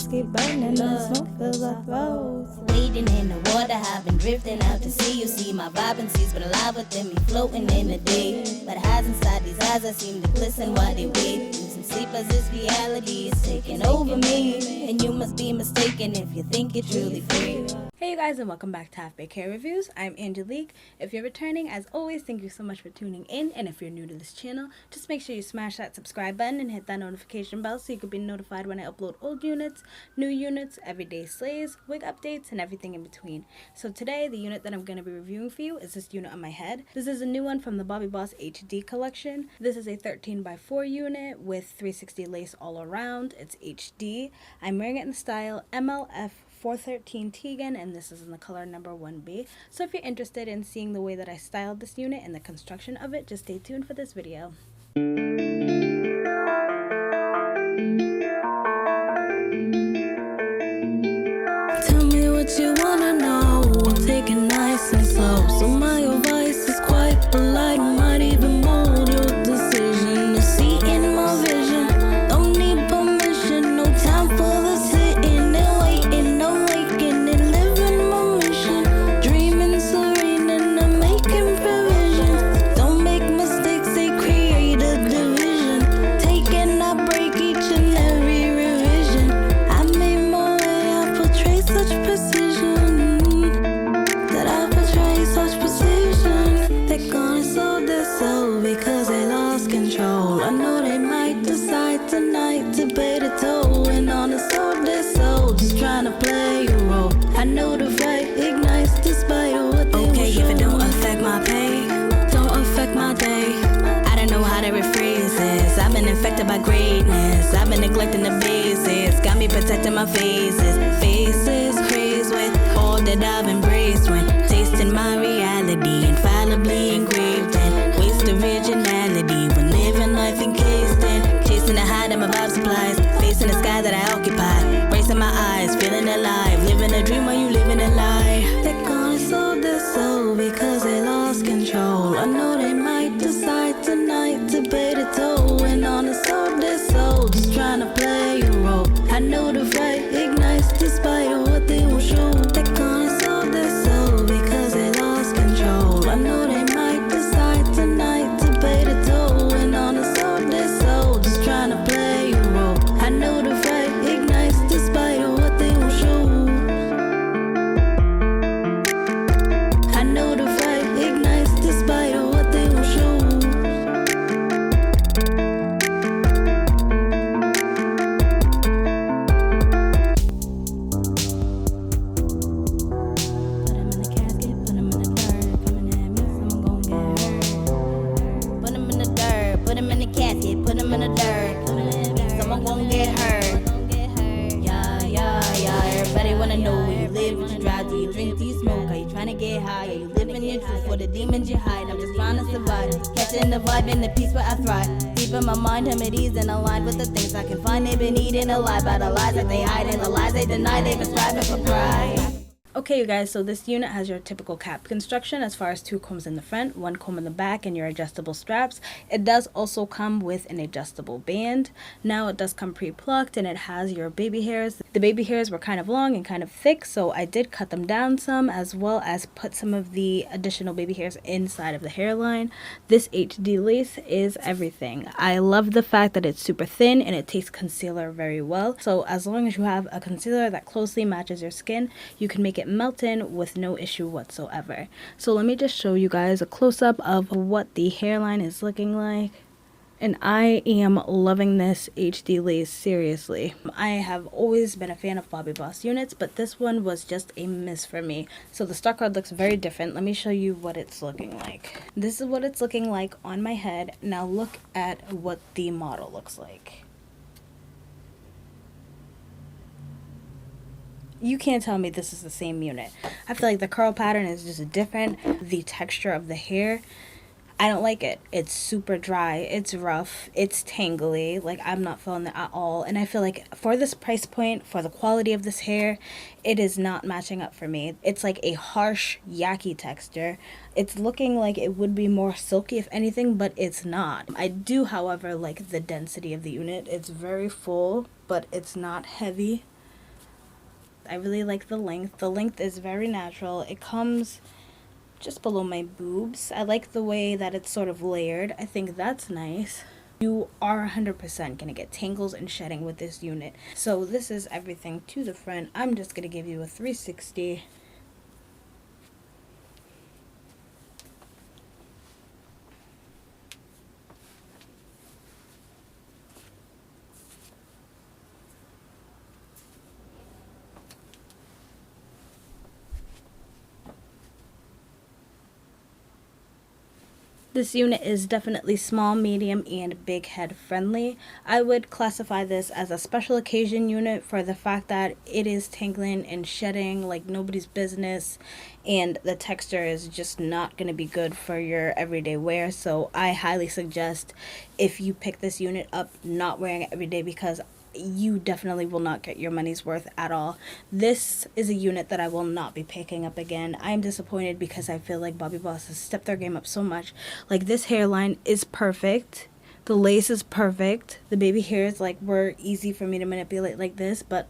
leaves keep burning, the smoke fills up roads. Wading in the water, I've been drifting out to sea. You see my vibrancy's been alive within me, floating in the day. But highs inside these eyes, I seem to glisten while they wait. Losing sleep as this reality is taking over me. And you must be mistaken if you think you're truly free. Hey you guys, and welcome back to Half Baked Hair Reviews. I'm Angelique. If you're returning, as always, thank you so much for tuning in. And if you're new to this channel, just make sure you smash that subscribe button and hit that notification bell so you can be notified when I upload old units, new units, everyday slays, wig updates, and everything in between. So today, the unit that I'm going to be reviewing for you is this unit on my head. This is a new one from the Bobbi Boss HD collection. This is a 13x4 unit with 360 lace all around. It's HD. I'm wearing it in the style MLF413 Teagan, and this is in the color number 1B. So if you're interested in seeing the way that I styled this unit and the construction of it, just stay tuned for this video. Tell me what you wanna know, I'll take it nice and slow. So my advice is quite polite, might even mold your decision. To see in my vision, don't need permission, no time for the sitting and waiting, no waking and living my mission. Dreaming serene and I'm making provisions. Don't make mistakes, they create a division. Take and I break each and every revision. I made my way, I portray such precision, that I portray such precision. They're gonna sold their soul because they lost control. I know they might decide tonight to pay the toll. And on the sold their soul, just trying to play a role. I know the fight ignites despite of what they Okay, if it don't affect my pay, don't affect my day. I don't know how to rephrase this. I've been infected by greatness. I've been neglecting the basics. Got me protecting my faces. Faces crazed with all that I've embraced. When tasting my reality, infallibly engraved in waste originality. When living life encased in chasing the high that my vibe supplies. Facing the sky that I occupy. Bracing my eyes, feeling alive. Living a dream while you living a lie. They're gonna sold their soul because they lost control. I know they might decide tonight to pay the toll. And on the sold their soul, just trying to play a role. I know the fight ignites despite of what they will show. They're gonna sold their soul because they lost control. I know they might decide tonight to pay the toll. And on the sold their soul, just trying to play a role. I know the fight ignites despite of what they will show. I know the fight ignites despite of what they will show. Put him in the casket, put him in the dirt. Coming at me, someone gon' get hurt. Put him in the dirt, put him in the casket, put him in the dirt. Coming at me, someone gon' get hurt. Yeah, yeah, yeah. Everybody wanna know where you live, what you drive, do you drink, do you smoke? Are you trying to get high? Are you living your truth for the demons you hide? I'm just trying to survive, catching the vibe in the peace where I thrive. Deep in my mind, I'm at ease and aligned with the things I can find. They've been eating alive by the lies that they hide and the lies they deny. They've been striving for pride. Okay you guys, so this unit has your typical cap construction as far as 2 combs in the front, 1 comb in the back, and your adjustable straps. It does also come with an adjustable band. Now it does come pre-plucked and it has your baby hairs. The baby hairs were kind of long and kind of thick, so I did cut them down some, as well as put some of the additional baby hairs inside of the hairline. This HD lace is everything. I love the fact that it's super thin and it takes concealer very well. So as long as you have a concealer that closely matches your skin, you can make it melt in with no issue whatsoever. So let me just show you guys a close-up of what the hairline is looking like. And I am loving this HD lace, seriously. I have always been a fan of Bobbi Boss units, but this one was just a miss for me. So the stock card looks very different. Let me show you what it's looking like. This is what it's looking like on my head. Now look at what the model looks like. You can't tell me this is the same unit. I feel like the curl pattern is just different. The texture of the hair, I don't like it. It's super dry, it's rough, it's tangly. Like, I'm not feeling it at all. And I feel like for this price point, for the quality of this hair, it is not matching up for me. It's like a harsh Yaki texture. It's looking like it would be more silky if anything, but it's not. I do, however, like the density of the unit. It's very full, but it's not heavy. I really like the length. The length is very natural. It comes just below my boobs. I like the way that it's sort of layered. I think that's nice. You are 100% gonna get tangles and shedding with this unit. So this is everything to the front. I'm just gonna give you a 360. This unit is definitely small, medium, and big head friendly. I would classify this as a special occasion unit for the fact that it is tangling and shedding like nobody's business, and the texture is just not going to be good for your everyday wear. So I highly suggest if you pick this unit up, not wearing it every day, because you definitely will not get your money's worth at all. This is a unit that I will not be picking up again. I am disappointed because I feel like Bobbi Boss has stepped their game up so much. Like, this hairline is perfect. The lace is perfect. The baby hairs were easy for me to manipulate like this, but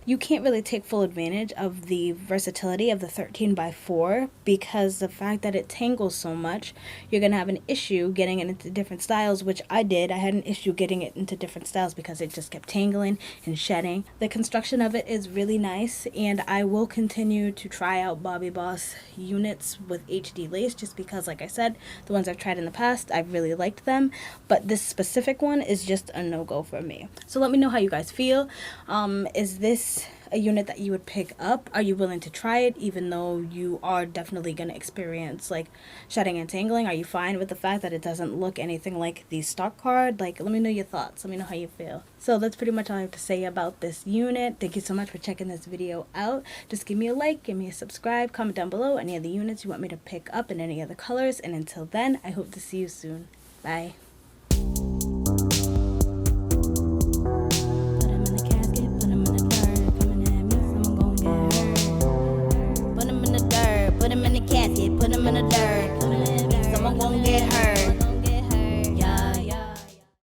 you can't really take full advantage of the versatility of the 13x4 because the fact that it tangles so much, you're gonna have an issue getting it into different styles, which I did. I had an issue getting it into different styles because it just kept tangling and shedding. The construction of it is really nice, and I will continue to try out Bobbi Boss units with HD lace just because, like I said, the ones I've tried in the past, I've really liked them, but this specific one is just a no-go for me. So let me know how you guys feel. Is this a unit that you would pick up? Are you willing to try it even though you are definitely going to experience shedding and tangling? Are you fine with the fact that it doesn't look anything like the stock card? Let me know your thoughts. Let me know how you feel. So that's pretty much all I have to say about this unit. Thank you so much for checking this video out. Just give me a like, give me a subscribe, comment down below any of the units you want me to pick up in any other colors, and until then, I hope to see you soon. Bye.